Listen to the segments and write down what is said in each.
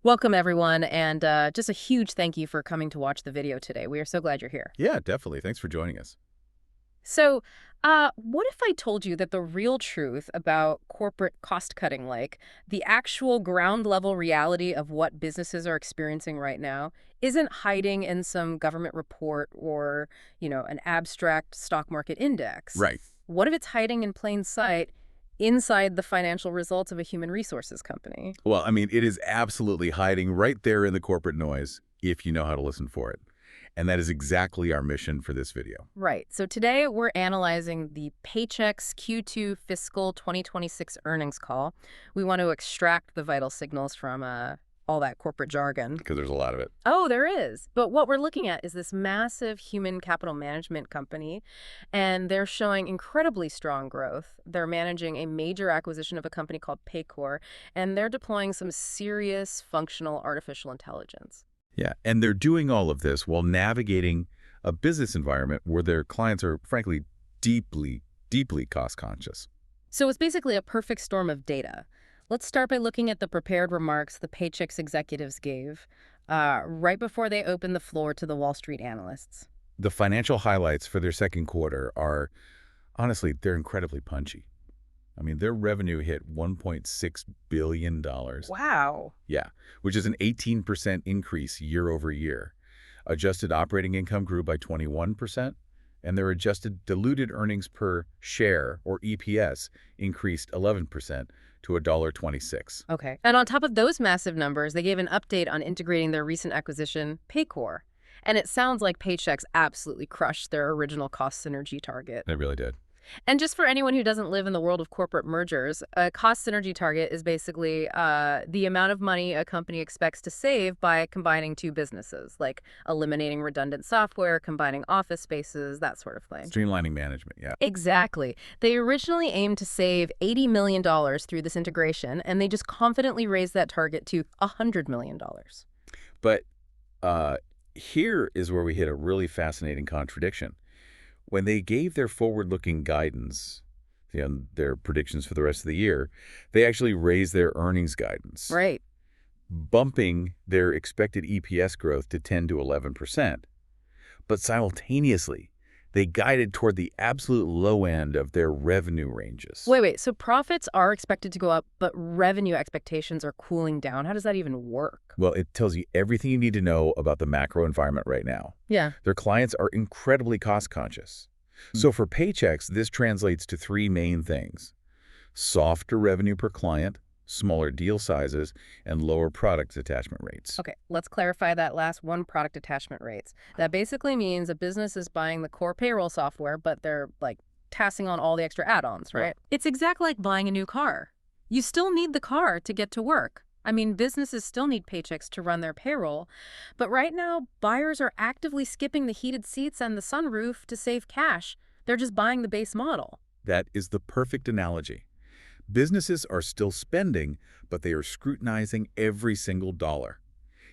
Welcome, everyone, and just a huge thank you for coming to watch the video today. We are so glad you're here. Yeah, definitely. Thanks for joining us. So, what if I told you that the real truth about corporate cost-cutting, like the actual ground-level reality of what businesses are experiencing right now, isn't hiding in some government report or, an abstract stock market index? Right. What if it's hiding in plain sight inside the financial results of a human resources company? Well, I mean, it is absolutely hiding right there in the corporate noise if you know how to listen for it. And that is exactly our mission for this video. Right. So today we're analyzing the Paychex Q2 Fiscal 2026 earnings call. We want to extract the vital signals from all that corporate jargon. Because there's a lot of it. Oh, there is. But what we're looking at is this massive human capital management company, and they're showing incredibly strong growth. They're managing a major acquisition of a company called Paycor, and they're deploying some serious functional artificial intelligence. Yeah, and they're doing all of this while navigating a business environment where their clients are, frankly, deeply, deeply cost-conscious. So it's basically a perfect storm of data. Let's start by looking at the prepared remarks the Paychex executives gave right before they opened the floor to the Wall Street analysts. The financial highlights for their second quarter are, honestly, they're incredibly punchy. I mean, their revenue hit $1.6 billion. Wow. Yeah, which is an 18% increase year over year. Adjusted operating income grew by 21%, and their adjusted diluted earnings per share, or EPS, increased 11% to $1.26. Okay. And on top of those massive numbers, they gave an update on integrating their recent acquisition, Paycor. And it sounds like Paychex absolutely crushed their original cost synergy target. They really did. And just for anyone who doesn't live in the world of corporate mergers, a cost synergy target is basically the amount of money a company expects to save by combining two businesses, like eliminating redundant software, combining office spaces, that sort of thing. Streamlining management, yeah. Exactly. They originally aimed to save $80 million through this integration, and they just confidently raised that target to $100 million. But here is where we hit a really fascinating contradiction. When they gave their forward-looking guidance, their predictions for the rest of the year, they actually raised their earnings guidance. Right. Bumping their expected EPS growth to 10 to 11%. But simultaneously, they guided toward the absolute low end of their revenue ranges. Wait. So profits are expected to go up, but revenue expectations are cooling down. How does that even work? Well, it tells you everything you need to know about the macro environment right now. Yeah. Their clients are incredibly cost-conscious. So for Paychex, this translates to three main things: softer revenue per client, smaller deal sizes, and lower product attachment rates. Okay, let's clarify that last one, product attachment rates. That basically means a business is buying the core payroll software, but they're like tassing on all the extra add-ons, right? It's exactly like buying a new car. You still need the car to get to work. I mean, businesses still need Paychex to run their payroll, but right now, buyers are actively skipping the heated seats and the sunroof to save cash. They're just buying the base model. That is the perfect analogy. Businesses are still spending, but they are scrutinizing every single dollar.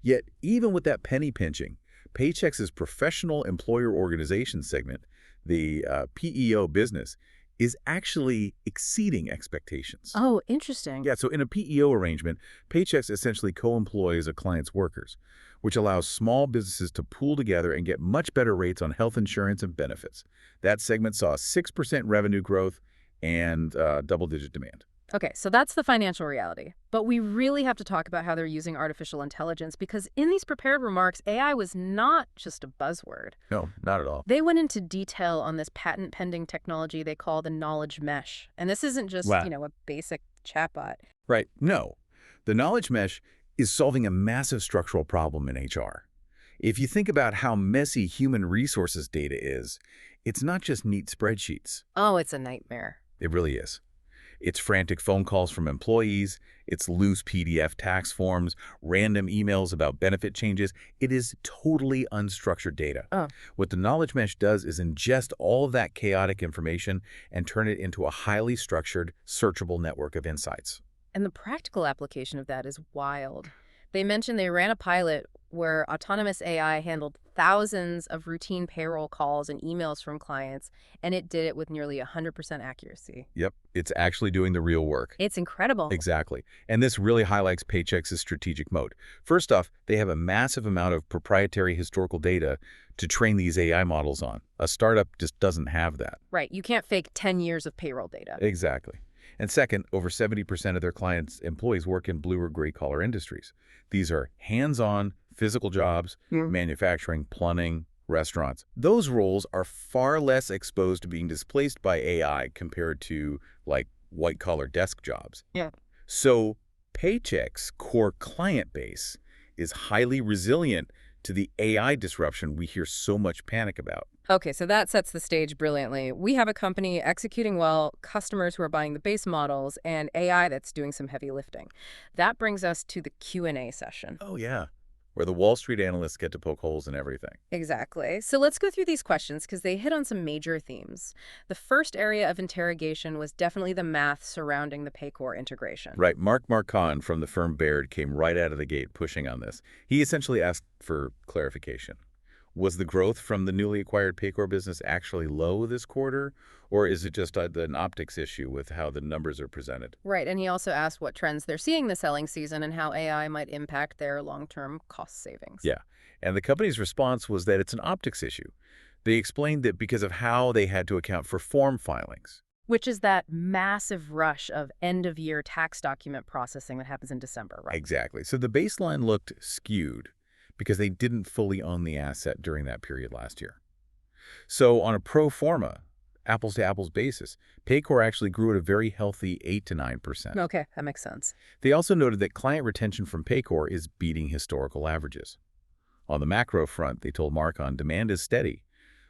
Yet, even with that penny pinching, Paychex's professional employer organization segment, the PEO business, is actually exceeding expectations. Oh, interesting. Yeah, so in a PEO arrangement, Paychex essentially co-employs a client's workers, which allows small businesses to pool together and get much better rates on health insurance and benefits. That segment saw 6% revenue growth and double-digit demand. Okay, so that's the financial reality. But we really have to talk about how they're using artificial intelligence, because in these prepared remarks, AI was not just a buzzword. No, not at all. They went into detail on this patent-pending technology they call the knowledge mesh. And this isn't just, Wow. a basic chatbot. Right. No. The knowledge mesh is solving a massive structural problem in HR. If you think about how messy human resources data is, it's not just neat spreadsheets. Oh, it's a nightmare. It really is. It's frantic phone calls from employees, it's loose PDF tax forms, random emails about benefit changes. It is totally unstructured data. Oh. What the knowledge mesh does is ingest all of that chaotic information and turn it into a highly structured, searchable network of insights. And the practical application of that is wild. They mentioned they ran a pilot where autonomous AI handled thousands of routine payroll calls and emails from clients, and it did it with nearly 100% accuracy. Yep, it's actually doing the real work. It's incredible. Exactly. And this really highlights Paychex's strategic moat. First off, they have a massive amount of proprietary historical data to train these AI models on. A startup just doesn't have that. Right. You can't fake 10 years of payroll data. Exactly. And second, over 70% of their clients' employees work in blue or gray collar industries. These are hands-on, physical jobs, manufacturing, plumbing, restaurants. Those roles are far less exposed to being displaced by AI compared to, like, white-collar desk jobs. Yeah. So Paychex core client base is highly resilient to the AI disruption we hear so much panic about. Okay, so that sets the stage brilliantly. We have a company executing well, customers who are buying the base models, and AI that's doing some heavy lifting. That brings us to the Q&A session. Oh, yeah. Where the Wall Street analysts get to poke holes in everything. Exactly. So let's go through these questions because they hit on some major themes. The first area of interrogation was definitely the math surrounding the Paycor integration. Right. Mark Marcon from the firm Baird came right out of the gate pushing on this. He essentially asked for clarification. Was the growth from the newly acquired Paycor business actually low this quarter, or is it just an optics issue with how the numbers are presented? Right, and he also asked what trends they're seeing this selling season and how AI might impact their long-term cost savings. Yeah, and the company's response was that it's an optics issue. They explained that because of how they had to account for form filings. Which is that massive rush of end-of-year tax document processing that happens in December, right? Exactly. So the baseline looked skewed because they didn't fully own the asset during that period last year. So on a pro forma, apples-to-apples basis, Paycor actually grew at a very healthy 8 to 9%. Okay, that makes sense. They also noted that client retention from Paycor is beating historical averages. On the macro front, they told Marcon demand is steady,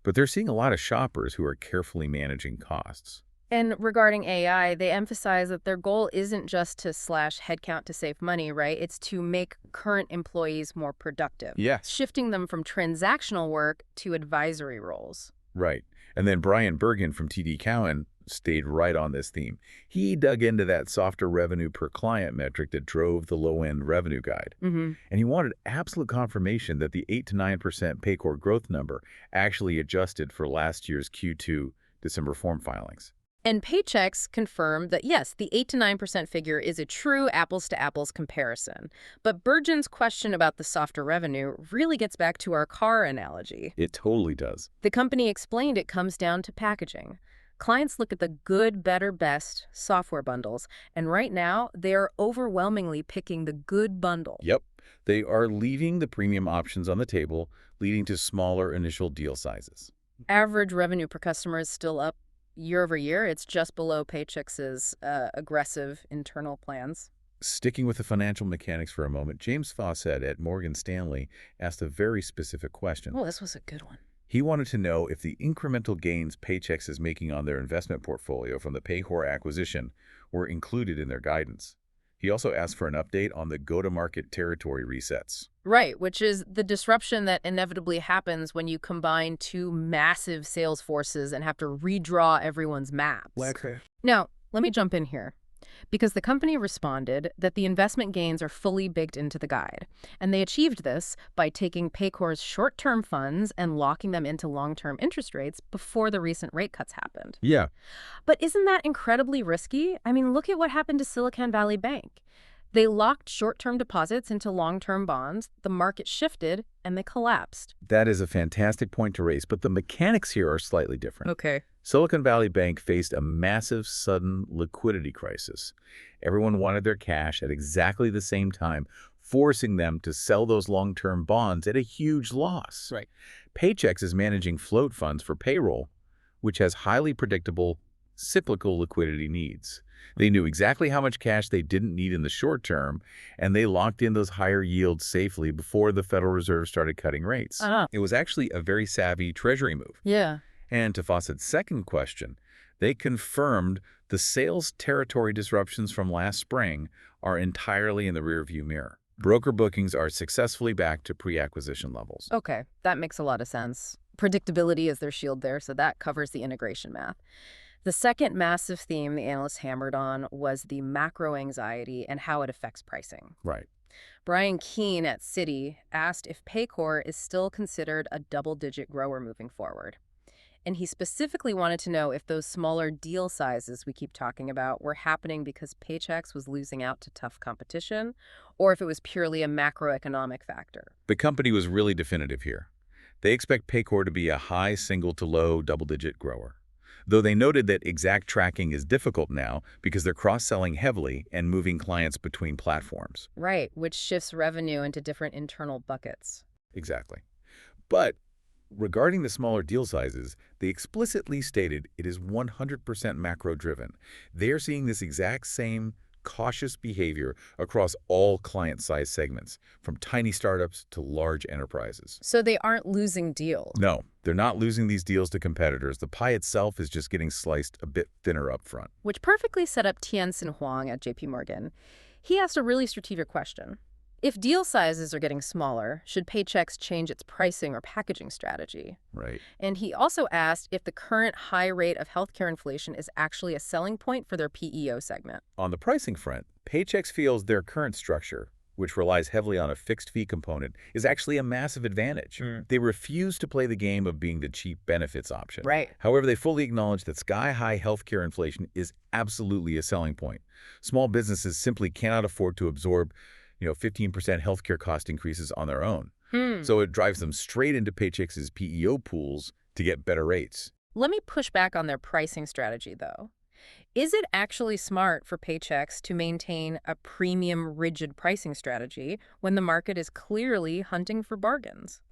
but they're seeing a lot of shoppers who are carefully managing costs. And regarding AI, they emphasize that their goal isn't just to slash headcount to save money, right? It's to make current employees more productive. Yes. Shifting them from transactional work to advisory roles. Right. And then Brian Bergen from TD Cowen stayed right on this theme. He dug into that softer revenue per client metric that drove the low-end revenue guide. And he wanted absolute confirmation that the 8 to 9% Paycor growth number actually adjusted for last year's Q2 December form filings. And Paychex confirmed that, yes, the 8 to 9% figure is a true apples-to-apples comparison. But Bergen's question about the softer revenue really gets back to our car analogy. It totally does. The company explained it comes down to packaging. Clients look at the good, better, best software bundles, and right now, they are overwhelmingly picking the good bundle. Yep. They are leaving the premium options on the table, leading to smaller initial deal sizes. Average revenue per customer is still up year over year. It's just below Paychex's aggressive internal plans. Sticking with the financial mechanics for a moment, James Fawcett at Morgan Stanley asked a very specific question. Oh, this was a good one. He wanted to know if the incremental gains Paychex is making on their investment portfolio from the Paycor acquisition were included in their guidance. He also asked for an update on the go-to-market territory resets. Right, which is the disruption that inevitably happens when you combine two massive sales forces and have to redraw everyone's maps. Now, let me jump in here, because the company responded that the investment gains are fully baked into the guide, and they achieved this by taking Paycor's short-term funds and locking them into long-term interest rates before the recent rate cuts happened. Yeah. But isn't that incredibly risky? I mean, look at what happened to Silicon Valley Bank. They locked short-term deposits into long-term bonds, the market shifted, and they collapsed. That is a fantastic point to raise, but the mechanics here are slightly different. Okay. Silicon Valley Bank faced a massive, sudden liquidity crisis. Everyone wanted their cash at exactly the same time, forcing them to sell those long-term bonds at a huge loss. Right. Paychex is managing float funds for payroll, which has highly predictable, cyclical liquidity needs. They knew exactly how much cash they didn't need in the short term, and they locked in those higher yields safely before the Federal Reserve started cutting rates. It was actually a very savvy Treasury move. Yeah. And to Fawcett's second question, they confirmed the sales territory disruptions from last spring are entirely in the rearview mirror. Broker bookings are successfully back to pre-acquisition levels. Okay, that makes a lot of sense. Predictability is their shield there, so that covers the integration math. The second massive theme the analysts hammered on was the macro anxiety and how it affects pricing. Right. Brian Keene at Citi asked if Paycor is still considered a double-digit grower moving forward. And he specifically wanted to know if those smaller deal sizes we keep talking about were happening because Paychex was losing out to tough competition, or if it was purely a macroeconomic factor. The company was really definitive here. They expect Paycor to be a high single to low double-digit grower, though they noted that exact tracking is difficult now because they're cross-selling heavily and moving clients between platforms. Right, which shifts revenue into different internal buckets. Exactly. But regarding the smaller deal sizes, they explicitly stated it is 100% macro-driven. They are seeing this exact same cautious behavior across all client size segments, from tiny startups to large enterprises. So they aren't losing deals. No, they're not losing these deals to competitors. The pie itself is just getting sliced a bit thinner up front. Which perfectly set up Tianxin Huang at JP Morgan. He asked a really strategic question. If deal sizes are getting smaller, should Paychex change its pricing or packaging strategy? Right. And he also asked if the current high rate of healthcare inflation is actually a selling point for their PEO segment. On the pricing front, Paychex feels their current structure, which relies heavily on a fixed fee component, is actually a massive advantage. They refuse to play the game of being the cheap benefits option. Right. However, they fully acknowledge that sky-high healthcare inflation is absolutely a selling point. Small businesses simply cannot afford to absorb 15% healthcare cost increases on their own. So it drives them straight into Paychex's PEO pools to get better rates. Let me push back on their pricing strategy, though. Is it actually smart for Paychex to maintain a premium, rigid pricing strategy when the market is clearly hunting for bargains?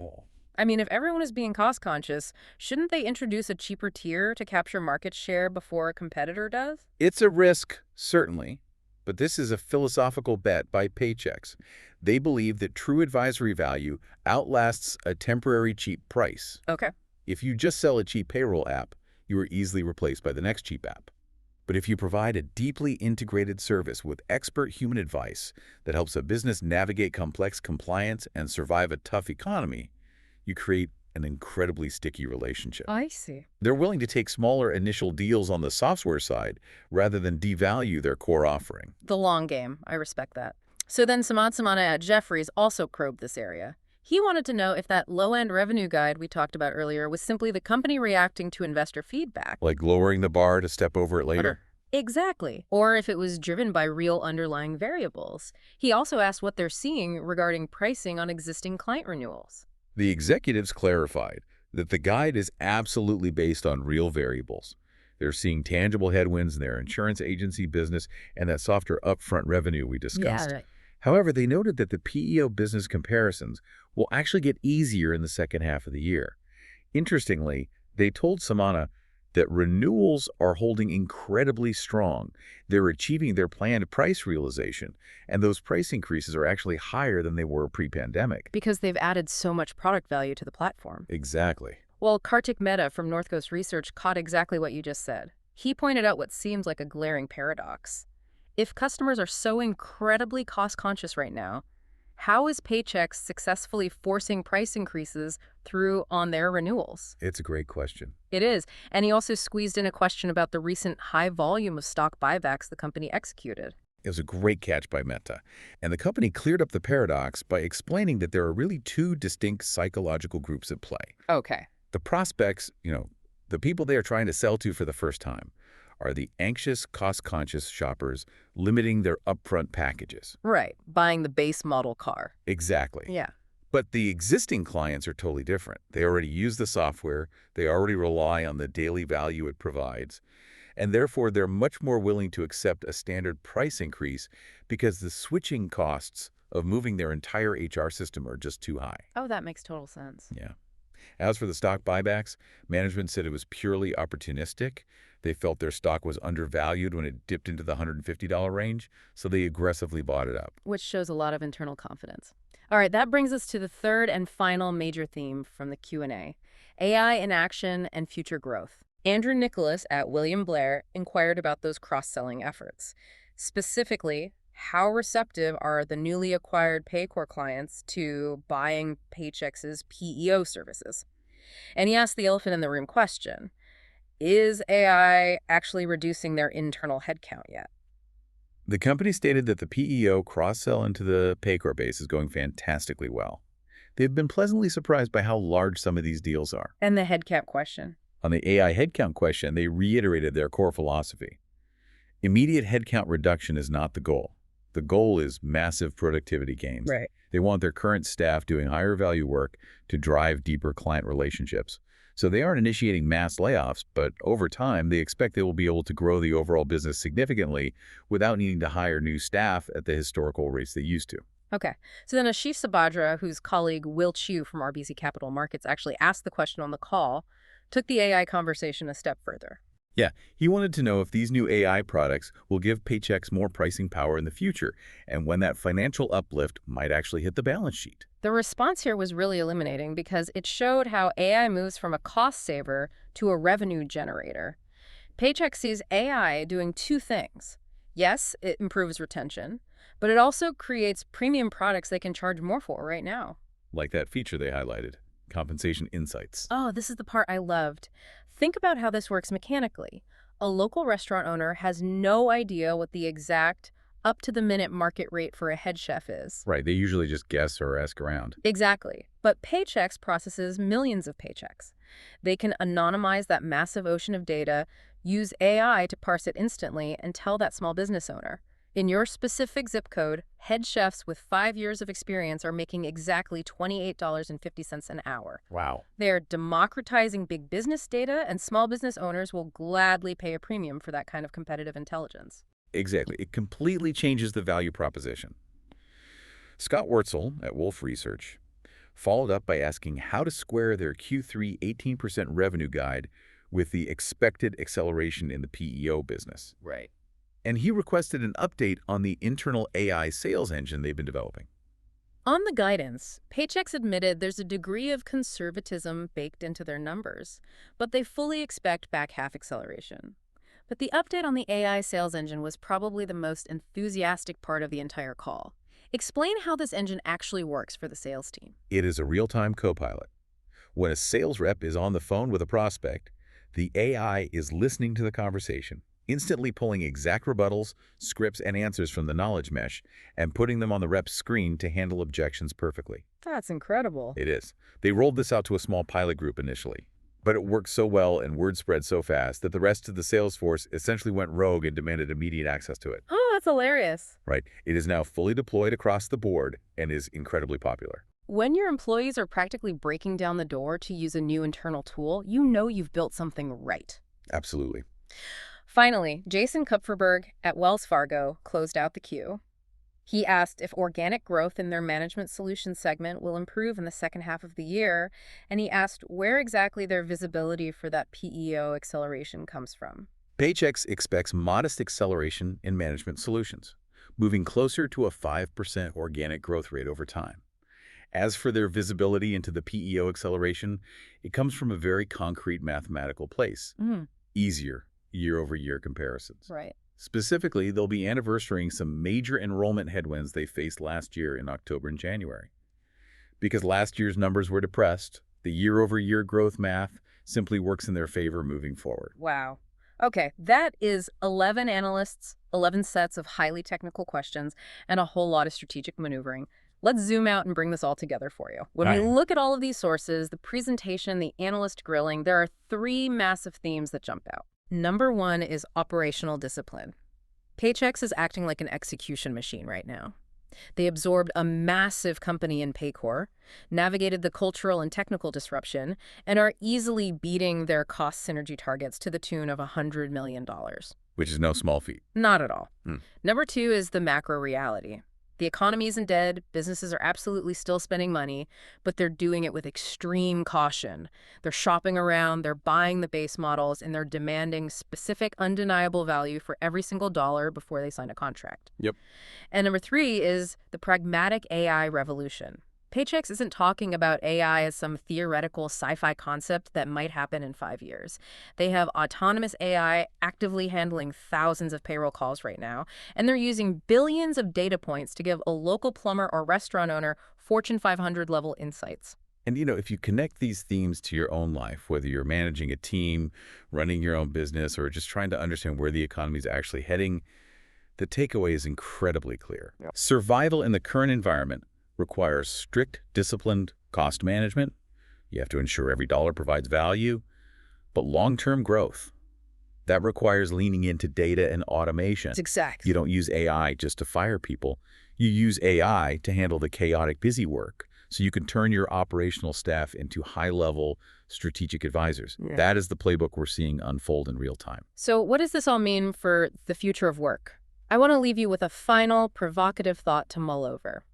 I mean, if everyone is being cost-conscious, shouldn't they introduce a cheaper tier to capture market share before a competitor does? It's a risk, certainly. But this is a philosophical bet by Paychex. They believe that true advisory value outlasts a temporary cheap price. Okay. If you just sell a cheap payroll app, you are easily replaced by the next cheap app. But if you provide a deeply integrated service with expert human advice that helps a business navigate complex compliance and survive a tough economy, you create an incredibly sticky relationship. I see. They're willing to take smaller initial deals on the software side rather than devalue their core offering. The long game. I respect that. So then Samad Samana at Jefferies also probed this area. He wanted to know if that low-end revenue guide we talked about earlier was simply the company reacting to investor feedback. Like lowering the bar to step over it later? Exactly. Or if it was driven by real underlying variables. He also asked what they're seeing regarding pricing on existing client renewals. The executives clarified that the guide is absolutely based on real variables. They're seeing tangible headwinds in their insurance agency business and that softer upfront revenue we discussed. Yeah, right. However, they noted that the PEO business comparisons will actually get easier in the second half of the year. Interestingly, they told Samana that renewals are holding incredibly strong. They're achieving their planned price realization, and those price increases are actually higher than they were pre-pandemic. Because they've added so much product value to the platform. Exactly. Well, Kartik Mehta from Northcoast Research caught exactly what you just said. He pointed out what seems like a glaring paradox. If customers are so incredibly cost-conscious right now, how is Paychex successfully forcing price increases through on their renewals? It's a great question. It is. And he also squeezed in a question about the recent high volume of stock buybacks the company executed. It was a great catch by Mehta. And the company cleared up the paradox by explaining that there are really two distinct psychological groups at play. Okay. The prospects, the people they are trying to sell to for the first time, are the anxious, cost-conscious shoppers limiting their upfront packages. Right. Buying the base model car. Exactly. Yeah. But the existing clients are totally different. They already use the software, they already rely on the daily value it provides, and therefore they're much more willing to accept a standard price increase because the switching costs of moving their entire HR system are just too high. Oh, that makes total sense. Yeah. As for the stock buybacks, management said it was purely opportunistic. They felt their stock was undervalued when it dipped into the $150 range, so they aggressively bought it up. Which shows a lot of internal confidence. All right, that brings us to the third and final major theme from the Q&A, AI in action and future growth. Andrew Nicholas at William Blair inquired about those cross-selling efforts. Specifically, how receptive are the newly acquired Paycor clients to buying Paychex's PEO services? And he asked the elephant in the room question, is AI actually reducing their internal headcount yet? The company stated that the PEO cross-sell into the Paycor base is going fantastically well. They've been pleasantly surprised by how large some of these deals are. And the headcount question. On the AI headcount question, they reiterated their core philosophy. Immediate headcount reduction is not the goal. The goal is massive productivity gains. Right. They want their current staff doing higher value work to drive deeper client relationships. So they aren't initiating mass layoffs, but over time, they expect they will be able to grow the overall business significantly without needing to hire new staff at the historical rates they used to. Okay. So then Ashish Sabadra, whose colleague Will Chu from RBC Capital Markets actually asked the question on the call, took the AI conversation a step further. Yeah, he wanted to know if these new AI products will give Paychex more pricing power in the future, and when that financial uplift might actually hit the balance sheet. The response here was really illuminating because it showed how AI moves from a cost saver to a revenue generator. Paychex sees AI doing two things. Yes, it improves retention, but it also creates premium products they can charge more for right now. Like that feature they highlighted, compensation insights. Oh, this is the part I loved. Think about how this works mechanically. A local restaurant owner has no idea what the exact up-to-the-minute market rate for a head chef is. Right, they usually just guess or ask around. Exactly. But Paychex processes millions of paychecks. They can anonymize that massive ocean of data, use AI to parse it instantly, and tell that small business owner, in your specific zip code, head chefs with 5 years of experience are making exactly $28.50 an hour. Wow. They are democratizing big business data, and small business owners will gladly pay a premium for that kind of competitive intelligence. Exactly. It completely changes the value proposition. Scott Wurtzel at Wolf Research followed up by asking how to square their Q3 18% revenue guide with the expected acceleration in the PEO business. Right. And he requested an update on the internal AI sales engine they've been developing. On the guidance, Paychex admitted there's a degree of conservatism baked into their numbers, but they fully expect back half acceleration. But the update on the AI sales engine was probably the most enthusiastic part of the entire call. Explain how this engine actually works for the sales team. It is a real-time co-pilot. When a sales rep is on the phone with a prospect, the AI is listening to the conversation, instantly pulling exact rebuttals, scripts, and answers from the knowledge mesh and putting them on the rep's screen to handle objections perfectly. That's incredible. It is. They rolled this out to a small pilot group initially, but it worked so well and word spread so fast that the rest of the sales force essentially went rogue and demanded immediate access to it. Oh, that's hilarious. Right. It is now fully deployed across the board and is incredibly popular. When your employees are practically breaking down the door to use a new internal tool, you know you've built something right. Absolutely. Finally, Jason Kupferberg at Wells Fargo closed out the queue. He asked if organic growth in their management solutions segment will improve in the second half of the year, and he asked where exactly their visibility for that PEO acceleration comes from. Paychex expects modest acceleration in management solutions, moving closer to a 5% organic growth rate over time. As for their visibility into the PEO acceleration, it comes from a very concrete mathematical place. Easier year-over-year comparisons. Right. Specifically, they'll be anniversarying some major enrollment headwinds they faced last year in October and January. Because last year's numbers were depressed, the year-over-year growth math simply works in their favor moving forward. Wow. Okay, that is 11 analysts, 11 sets of highly technical questions, and a whole lot of strategic maneuvering. Let's zoom out and bring this all together for you. When we look at all of these sources, the presentation, the analyst grilling, there are 3 massive themes that jump out. Number 1 is operational discipline. Paychex is acting like an execution machine right now. They absorbed a massive company in Paycor, navigated the cultural and technical disruption, and are easily beating their cost synergy targets to the tune of $100 million. Which is no small feat. Not at all. Number 2 is the macro reality. The economy isn't dead, businesses are absolutely still spending money, but they're doing it with extreme caution. They're shopping around, they're buying the base models, and they're demanding specific, undeniable value for every single dollar before they sign a contract. Yep. And number 3 is the pragmatic AI revolution. Paychex isn't talking about AI as some theoretical sci-fi concept that might happen in 5 years. They have autonomous AI actively handling thousands of payroll calls right now, and they're using billions of data points to give a local plumber or restaurant owner Fortune 500 level insights. And, if you connect these themes to your own life, whether you're managing a team, running your own business, or just trying to understand where the economy is actually heading, The takeaway is incredibly clear. Yep. Survival in the current environment requires strict, disciplined cost management. You have to ensure every dollar provides value. But long-term growth, that requires leaning into data and automation. That's exact. You don't use AI just to fire people. You use AI to handle the chaotic busy work, so you can turn your operational staff into high-level strategic advisors. Yeah. That is the playbook we're seeing unfold in real time. So what does this all mean for the future of work? I want to leave you with a final, provocative thought to mull over.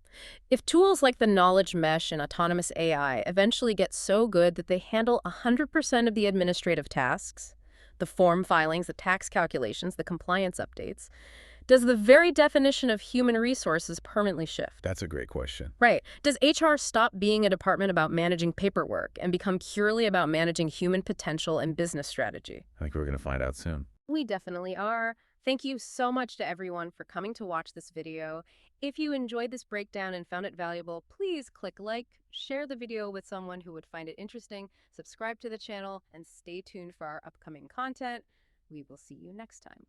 If tools like the knowledge mesh and autonomous AI eventually get so good that they handle 100% of the administrative tasks, the form filings, the tax calculations, the compliance updates, does the very definition of human resources permanently shift? That's a great question. Right. Does HR stop being a department about managing paperwork and become purely about managing human potential and business strategy? I think we're going to find out soon. We definitely are. Thank you so much to everyone for coming to watch this video. If you enjoyed this breakdown and found it valuable, please click like, share the video with someone who would find it interesting, subscribe to the channel, and stay tuned for our upcoming content. We will see you next time.